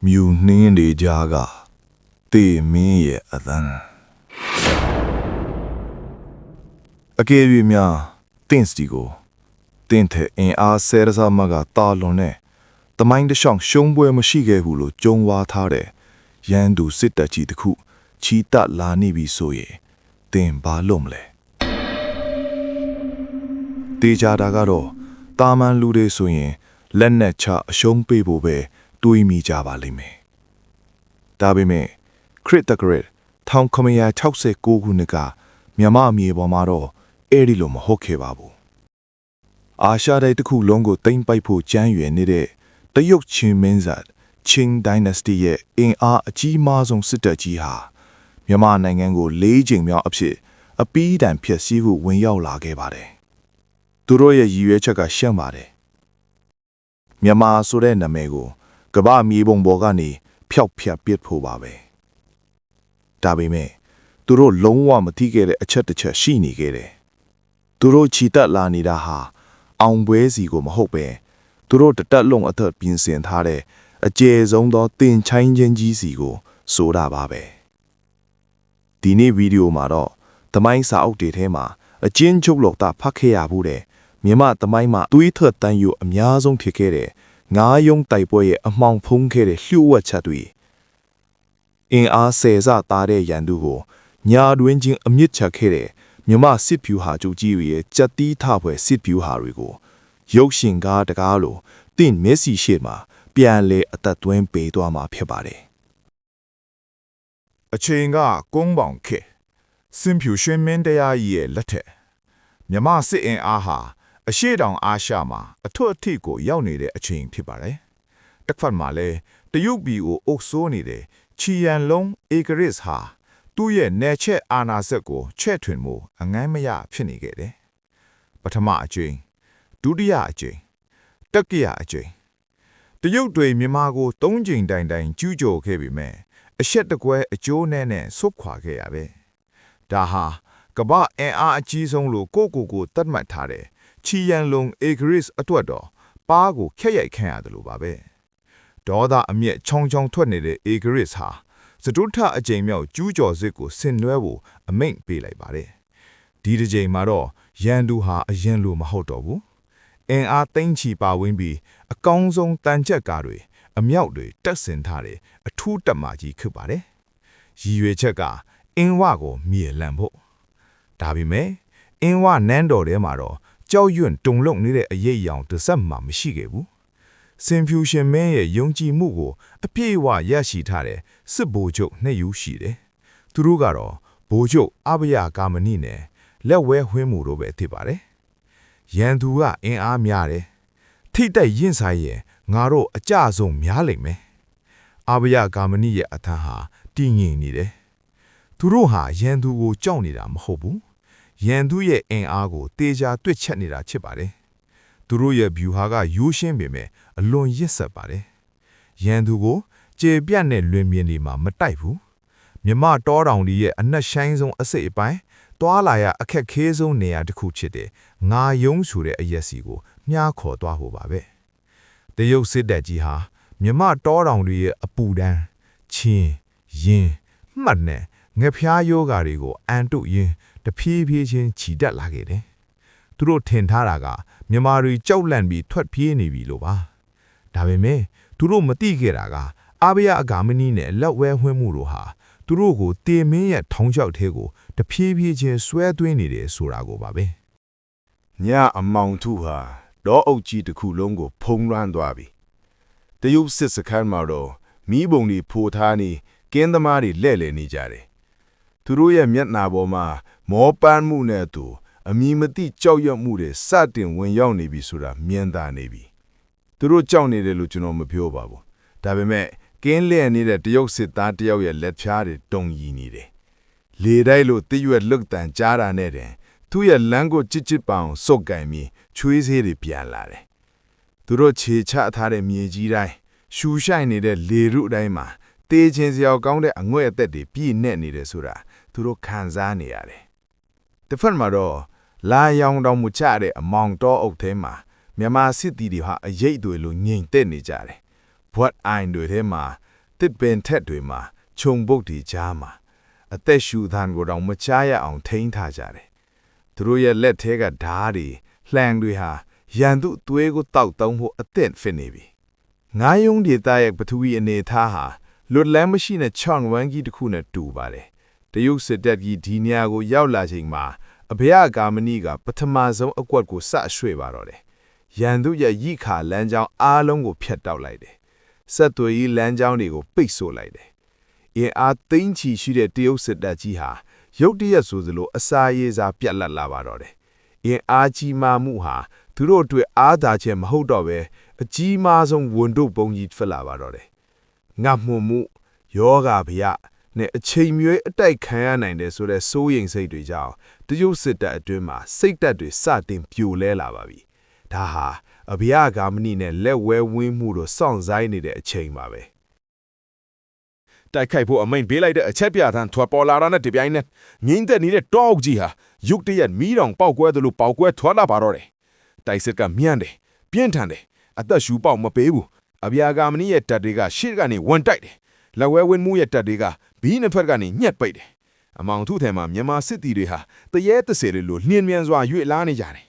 မြူနှင်းတွေကြားကတေမင်းရဲ့အသံအကယ်၍များတင်းစတီကိုတင်းတဲ့အင်အားဆဲရစားမကတာလွန်နဲ့တမိုင်းတရှောင်းရှုံးပွဲမရှိခဲ့ဘူးလို့ကြုံဝါထားတဲ့ရန်သူစစ်တပ်ကြီးတစ်ခုချီတက်လာနေပြီဆိုရင်တင်းဘာလို့မလဲတေချာတာကတော့တာမန်လူတွေဆိုရင်လက်နဲ့ချအရှုံးပေးဖို့ပဲတွေးမိကြပါလိမ့်မယ်။ဒါပေမဲ့ခရစ်တဂရစ်1969ခုနှစ်ကမြန်မာမြေပေါ်မှာတော့အဲ့ဒီလိုမဟုတ်ခဲ့ပါဘူး။အာရှတိုက်တစ်ခုလုံးကိုတိမ့်ပိုက်ဖို့ကြမ်းရွယ်နေတဲ့တရုတ်ချင်းမင်းဆက်ချင်းဒိုင်နစတီရဲ့အင်အားအကြီးမားဆုံးစစ်တပ်ကြီးဟာမြန်မာနိုင်ငံကို၄ချိန်မြောက်အဖြစ်အပီးတန်ဖျက်ဆီးဖို့ဝင်ရောက်လာခဲ့ပါတယ်။သူတို့ရဲ့ရည်ရွယ်ချက်ကရှင်းပါတယ်။မြန်မာဆိုတဲ့နာမည်ကိုကမ္ဘာမြေပုံပေါ်ကနေဖျောက်ဖျက်ပစ်ဖို့ပါပဲဒါပေမဲ့သူတို့လုံးဝမသိခဲ့တဲ့အချက်တစ်ချက်ရှိနေခဲ့တယ်သူတို့ချီတက်လာနေတာဟာအောင်ပွဲစီကိုမဟုတ်ပဲသူတို့တတက်လုံးအသက်ပြင်ဆင်ထားတဲ့အကျယ်ဆုံးသောတင်ချိုင်းချင်းကြီးစီကိုဆိုတာပါပဲဒီနေ့ဗီဒီယိုမှာတော့သမိုင်းစာအုပ်တွေထဲမှာအချင်းချုပ်လောက်တာဖတ်ခဲ့ရဘူးတဲ့မြန်မာသမိုင်းမှာသွေးထွက်တန်းယူအများဆုံးဖြစ်ခဲ့တဲ့ငါးယုံတိုက်ပွဲရဲ့အမှောင်ဖုံးခဲ့တဲ့လျှို့ဝှက်ချက်တွေအင်အားဆယ်ဆသားတဲ့ရန်သူကိုညာတွင်ချင်းအမြင့်ချက်ခဲ့တဲ့မြမစစ်ဖြူဟာကျူကြီးရဲ့ကြက်တီးထပွဲစစ်ဖြူဟာတွေကိုရုပ်ရှင်ကားတကားလိုတင့်မက်ဆီရှေ့မှာပြန်လဲအသက်သွင်းပေးသွားမှာဖြစ်ပါတယ်အချိန်ကကုန်းပေါင်ခေစင်ဖြူရွှင်မင်းတရားကြီးရဲ့လက်ထက်မြမစစ်အင်အားဟာအရှိတောင်အာရှမှာအထွတ်အထိပ်ကိုရောက်နေတဲ့အချိန်ဖြစ်ပါတယ်။တစ်ဖက်မှာလည်းတရုတ်ပြည်ကိုအုပ်စိုးနေတဲ့ချီယန်လုံးဧကရစ်ဟာသူ့ရဲ့နယ်ချက်အာဏာစက်ကိုချဲ့ထွင်မှုအငမ်းမရဖြစ်နေခဲ့တယ်။ပထမအကြိမ်ဒုတိယအကြိမ်တတိယအကြိမ်တရုတ်တွေမြန်မာကို၃ကြိမ်တိုင်ကျူးကျော်ခဲ့ပေမဲ့အရှက်တကွဲအကျိုးနဲ့ဆုတ်ခွာခဲ့ရပဲ။ဒါဟာကမ္ဘာအင်အားအကြီးဆုံးလို့ကိုသတ်မှတ်ထားတဲ့ချီယန်လုံဧဂရစ်အတွက်တော့ပါးကိုခက်ရိုက်ခံရတယ်လို့ပါပဲဒေါသအမျက်ချောင်းထွက်နေတဲ့ဧဂရစ်ဟာစတုထအကြိမ်မြောက်ကျူးကျော်စစ်ကိုဆင်နွှဲဖို့အမိန့်ပေးလိုက်ပါတယ်ဒီတစ်ကြိမ်မှာတော့ရန်သူဟာအရင်လိုမဟုတ်တော့ဘူးအင်အားသိမ့်ချီပါဝင်ပြီးအကောင်းဆုံးတန်ချက်ကားတွေအမြောက်တွေတက်ဆင်ထားတဲ့အထူးတပ်မကြီးဖြစ်ပါတယ်ရည်ရွယ်ချက်ကအင်းဝကိုမြေလန့်ဖို့ဒါပေမဲ့အင်းဝနန်းတော်ထဲမှာတော့ကြောက်ရွံ့တုန်လှုပ်နေတဲ့အရေးအယောင်တစ်စက်မှမရှိခဲ့ဘူး။စင်ဖြူရှင်မင်းရဲ့ယုံကြည်မှုကိုအပြည့်အဝရရှိထားတဲ့စစ်ဗိုလ်ချုပ်နှစ်ယူရှိတယ်။သူတို့ကတော့ဗိုလ်ချုပ်အဘယကာမဏိနဲ့လက်ဝဲဝင်းမှုတို့ပဲဖြစ်ပါတယ်။ရန်သူကအင်အားများတယ်။ထိတိုက်ရင်ဆိုင်ရင်ငါတို့အကြဆုံးများလိမ့်မယ်။အဘယကာမဏိရဲ့အထံဟာတည်ငြိမ်နေတယ်။သူတို့ဟာရန်သူကိုကြောက်နေတာမဟုတ်ဘူး။ရန်သူရဲ့အင်အားကိုတေချာတွက်ချက်နေတာဖြစ်ပါတယ်။သူတို့ရဲ့ဗျူဟာကရိုးရှင်းပေမဲ့အလွန်ရစ်ဆက်ပါတယ်။ရန်သူကိုကျေပြတ်တဲ့လွင်မြင်တွေမှာမတိုက်ဘူး။မြမတောတောင်တွေရဲ့အနက်ရှိုင်းဆုံးအစိတ်အပိုင်းတွာလာရအခက်ခဲဆုံးနေရာတစ်ခုဖြစ်တဲ့ငါယုံဆိုတဲ့အရက်စီကိုမြားခေါ်သွားဖို့ပါပဲ။တရုတ်စစ်တပ်ကြီးဟာမြမတောတောင်တွေရဲ့အပူဒဏ်ချင်းရင်မှတ်နဲ့ငဖျားယောဂါတွေကိုအန်တုရင်တဖြည်းဖြည်းချင်းခြိတက်လာခဲ့တယ်။သူတို့ထင်ထားတာကမြန်မာတွေကြောက်လန့်ပြီးထွက်ပြေးနေပြီလို့ပါ။ဒါပေမဲ့သူတို့မသိခဲ့တာကအဘယအဂါမဏိနဲ့လက်ဝဲဝှင်းမှုတို့ဟာသူတို့ကိုတေမင်းရဲ့ထောင်ချောက်ထဲကိုတဖြည်းဖြည်းချင်းဆွဲသွင်းနေတယ်ဆိုတာကိုပါပဲ။ညအမောင်ထုဟာဒေါအုပ်ကြီးတစ်ခုလုံးကိုဖုံးလွှမ်းသွားပြီ။တရုတ်စစ်စခန်းမှာတော့မိဘုံတွေဖိုထားနေကင်းသမားတွေလဲ့လဲနေကြတယ်။သူတို့ရဲ့မျက်နှာပေါ်မှာမောပန်းမှုနဲ့အတူအမည်မသိကြောက်ရွံ့မှုတွေစတင်ဝင်ရောက်နေပြီဆိုတာမြင်သာနေပြီသူတို့ကြောက်နေတယ်လို့ကျွန်တော်မပြောပါဘူးဒါပေမဲ့ကင်းလဲနေတဲ့တရုတ်စစ်သားတယောက်ရဲ့လက်ဖြားတွေတုံရီနေတယ်လေတိုက်လို့တရွက်လွတ်တန်ကြားတာနဲ့တင်သူ့ရဲ့လမ်းကိုချစ်ပအောင်စုပ်ကင်ပြီးချွေးစေးတွေပြန်လာတယ်သူတို့ခြေချထားတဲ့မြေကြီးတိုင်းရှူရှိုက်နေတဲ့လေရုအတိုင်းမှာတေးချင်းစရာကောင်းတဲ့အငွဲ့အသက်တွေပြည့်နေနေတယ်ဆိုတာသူတို့ခံစားနေရတယ်တစ်ဖက်မှာတော့လာရောင်တောင်မချတဲ့အမောင်တောအုပ်ထဲမှာမြန်မာစစ်တီတွေဟာအရေးတွေလိုငြိမ်သက်နေကြတယ်ဘွတ်အိုင်တွေထဲမှာ တစ်ပင်ထက်တွေမှာခြုံပုတ်တီကြားမှာအသက်ရှူသံကိုတော့မချရအောင်ထိန်းထားကြတယ်သူတို့ရဲ့လက်ထဲကဓားတွေလှန်တွေဟာရန်သူသွေးကိုတောက်တုံးဖို့အသင့်ဖြစ်နေပြီငါးယုံဒေသရဲ့ပထဝီအနေထားဟာလွတ်လန်းမရှိတဲ့ချောင်းဝမ်းကြီးတစ်ခုနဲ့တူပါတယ်တရုတ်စစ်တပ်ကြီးဒီနေရာကိုရောက်လာချိန်မှာအဘယကာမဏိကပထမဆုံးအကွက်ကိုစရွှေ့ပါတော့တယ်ရန်သူရဲ့ရိခါလမ်းကြောင်းအားလုံးကိုဖျက်တောက်လိုက်တယ်ဆက်သွယ်ရေးလမ်းကြောင်းတွေကိုပိတ်ဆို့လိုက်တယ်အင်အားသိန်းချီရှိတဲ့တရုတ်စစ်တပ်ကြီးဟာရုတ်တရက်ဆိုသလိုအစာရေစာပြတ်လတ်လာပါတော့တယ်အင်အားကြီးမားမှုဟာသူတို့အတွက်အားသာချက်မဟုတ်တော့ပဲအကြီးမားဆုံးဝန်တို့ပုံကြီးဖြစ်လာပါတော့တယ်ငတ်မှုယောဂဗျာနဲ့အချိန်မရွေးအတိုက်ခံရနိုင်တယ်ဆိုတဲ့စိုးရိမ်စိတ်တွေကြောင့်တရုတ်စစ်တပ်အတွင်းမှာစိတ်တက်တွေစတင်ပြိုလဲလာပါပြီဒါဟာအဘယကာမဏိနဲ့လက်ဝဲဝင်းမှုတို့စောင့်ဆိုင်နေတဲ့အချိန်ပါပဲတိုက်ခိုက်ဖို့အမိန်ပေးလိုက်တဲ့အချက်ပြထမ်းထွက်ပေါ်လာတာနဲ့ဒီပြိုင်နဲ့ငင်းတဲ့နေတဲ့တောက်ကြီးဟာရုတ်တရက်မီးတောင်ပေါက်ကွဲသလိုပေါက်ကွဲထွက်လာပါတော့တယ်တိုက်စစ်ကမြန်းတယ်ပြင်းထန်တယ်အသက်ရှူပေါက်မပေးဘူးအဘယကာမဏိရဲ့တပ်တွေကရှေ့ကနေဝန်တိုက်တယ်လက်ဝဲဝင်းမှုရဲ့တပ်တွေကဘီးနှစ်ဖက်ကနေညှက်ပိတ်တယ်အမောင်ထုထဲမှာမြန်မာစစ်တီတွေဟာတရေတစေတွေလိုနှင်းမြန်စွာရွေ့လာနေကြတယ်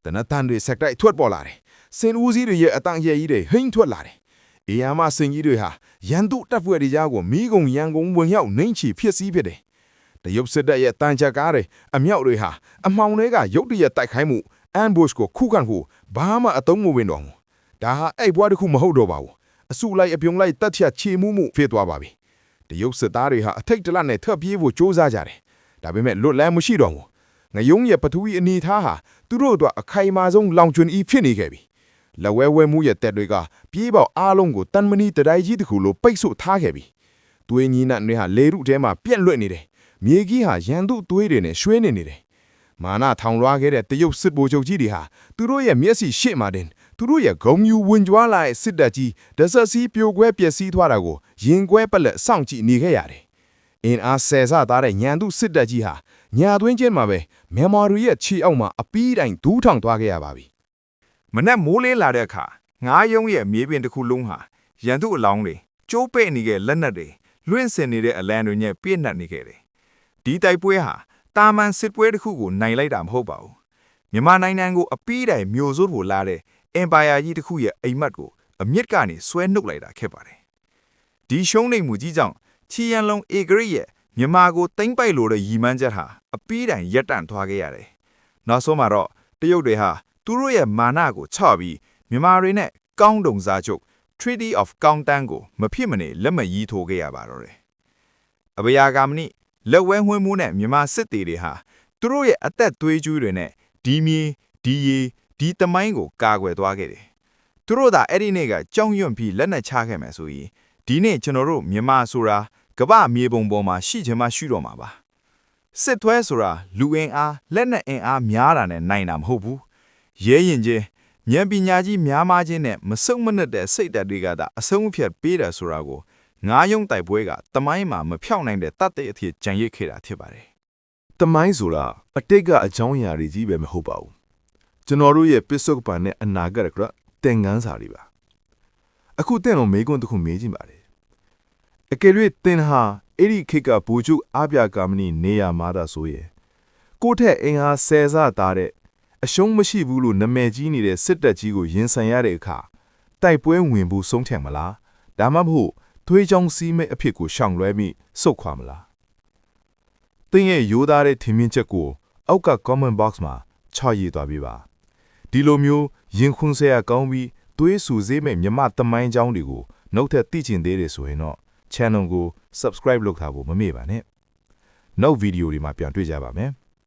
တနတန်တွေဆက်တိုက်ထွက်ပေါ်လာတယ်စင်ဦးစီးတွေရဲ့အတန့်ရဲကြီးတွေဟိမ့်ထွက်လာတယ်အေယာမစင်ကြီးတွေဟာရန်သူတပ်ဖွဲ့တွေကြားကိုမီးကုံရန်ကုန်ဝင်ရောက်နှိမ့်ချီဖြစ်စည်းဖြစ်တယ်တရုတ်စစ်တပ်ရဲ့တန်ချက်ကားတွေအမြောက်တွေဟာအမှောင်တွေကရုတ်တရက်တိုက်ခိုင်းမှု ambush ကိုခုခံဖို့ဘာမှအသုံးမဝင်တော့ဘူးဒါဟာအဲ့ဘွားတစ်ခုမဟုတ်တော့ပါဘူးအစုလိုက်အပြုံလိုက်တက်ချက်ချေမှုဖြစ်သွားပါပြီတရုတ်စစ်သားတွေဟာအထိတ်တလန့်နဲ့ထွက်ပြေးဖို့ကြိုးစားကြတယ်ဒါပေမဲ့လွတ်လန်းမရှိတော့ဘူးငယုံရဲ့ပထဝီအနေထားဟာသူတို့အတွက်အခိုင်အမာဆုံးလောင်ကျွမ်းဤဖြစ်နေခဲ့ပြီလက်ဝဲဝဲမှုရဲ့တက်တွေကပြေးပေါက်အားလုံးကိုတန်မနီတတိုင်းကြီးတစ်ခုလိုပိတ်ဆို့ထားခဲ့ပြီသွေးညီနတ်တွေဟာလေရုထဲမှာပြက်လွတ်နေတယ်မြေကြီးဟာရန်သူသွေးတွေနဲ့ရွှဲနေတယ်မာနထောင်လွှားခဲ့တဲ့တရုတ်စစ်ဗိုလ်ချုပ်ကြီးတွေဟာသူတို့ရဲ့မျက်စိရှေ့မှာတင်သူတို့ရဲ့ဂုံယူဝင်ကြွားလာတဲ့စစ်တပ်ကြီးဒဇက်စီပြိုကွဲပျက်စီးသွားတာကိုရင်ကွဲပလက်စောင့်ကြည့်နေခဲ့ရတယ်အင်အားဆယ်ဆသားတဲ့ညံသူစစ်တပ်ကြီးဟာညာသွင်းချင်းမှာပဲမြန်မာတွေရဲ့ခြေအောက်မှာအပီးတိုင်းဒူးထောင်သွားခဲ့ရပါပြီမနက်မိုးလင်းလာတဲ့အခါငါးယုံရဲ့မြေပြင်တစ်ခုလုံးဟာရန်သူအလောင်းတွေကျိုးပဲ့နေခဲ့လက်နက်တွေလွင့်စင်နေတဲ့အလံတွေနဲ့ပြည့်နှက်နေခဲ့တယ်ဒီတိုက်ပွဲဟာတာမန်စစ်ပွဲတစ်ခုကိုနိုင်လိုက်တာမဟုတ်ပါဘူးမြန်မာနိုင်ငံကိုအပီးတိုင်းမျိုးစိုးဖို့လာတဲ့အင်ပါယာကြီးတစ်ခုရဲ့အိမ်မက်ကိုအမြင့်ကနေဆွဲနှုတ်လိုက်တာခဲ့ပါတယ်ဒီရှုံးနိမ့်မှုကြီးကြောင့်ချီရန်လုံးအေဂရိရဲ့မြန်မာကိုတိမ့်ပိုက်လို့တဲ့ရီမန်းချက်ဟာအပီးတိုင်းရက်တန့်သွားခဲ့ရတယ်နောက်ဆုံးမှာတော့တရုတ်တွေဟာသူတို့ရဲ့မာနကိုချပြီးမြန်မာတွေနဲ့ကောင်းတုံစားချုပ် Treaty of Countang ကိုမဖြစ်မနေလက်မှတ်ရေးထိုးခဲ့ရပါတော့တယ်အဘယကာမဏိလက်ဝဲဝင်းမှုနဲ့မြန်မာစစ်တီတွေဟာသူတို့ရဲ့အသက်သွေးကြွေးတွေနဲ့ဒီမြေဒီရေဒီတမိုင်းကိုကာကွယ်သွားခဲ့တယ်သူတို့သာအဲ့ဒီနေ့ကကြောင်ရွံ့ပြီးလက်နက်ချခဲ့မယ်ဆိုရင်ဒီနေ့ကျွန်တော်တို့မြန်မာဆိုတာကမ္ဘာမြေပုံပေါ်မှာရှိချင်မှရှိတော့မှာပါစစ်သွဲဆိုတာလူအင်အားလက်နက်အင်အားများတာနဲ့နိုင်တာမဟုတ်ဘူးရဲရင်ချင်းဉာဏ်ပညာကြီးများမားခြင်းနဲ့မစုံမနက်တဲ့စိတ်ဓာတ်တွေကသာအဆုံးအဖြတ်ပေးတယ်ဆိုတာကိုငါးယုံတိုက်ပွဲကတမိုင်းမှာမဖြောက်နိုင်တဲ့တတ်တဲ့အဖြစ်ကြံရိပ်ခဲ့တာဖြစ်ပါတယ်တမိုင်းဆိုတာအတိတ်ကအကြောင်းအရာတွေကြီးပဲမဟုတ်ပါဘူးကျွန်တော်တို့ရဲ့ပစ္စုပန်နဲ့အနာဂတ်ကသင်ခန်းစာတွေပါအခုသင်ကိုမေးခွန်းတစ်ခုမေးကြည့်ပါလေအကယ်၍သင်ဟာအဲ့ဒီခေတ်ကဘူကျုအပြကာမဏိနေရာမှာသာဆိုရင်ကိုယ့်ထက်အင်အားဆယ်ဆသားတဲ့အရှုံးမရှိဘူးလို့နာမည်ကြီးနေတဲ့စစ်တပ်ကြီးကိုရင်ဆိုင်ရတဲ့အခါတိုက်ပွဲဝင်ဖို့ဆုံးဖြတ်မလားဒါမှမဟုတ်သွေးကြောင်စီးမဲ့အဖြစ်ကိုရှောင်လွှဲပြီးစုတ်ခွာမလားသင်ရဲ့ရိုးသားတဲ့ထင်မြင်ချက်ကိုအောက်က comment box မှာချရေးသွားပေးပါဒီလိုမျိုးရင်ခွန်းဆရာကောင်းပြီးသွေးဆူစေးမဲ့မြမသမိုင်းကြောင်းတွေကိုနှုတ်ထက်သိချင်သေးတယ်ဆိုရင်တော့ channel ကို subscribe လုပ်ထားဖို့မမေ့ပါနဲ့နောက်ဗီဒီယိုတွေမှာပြန်တွေ့ကြပါမယ်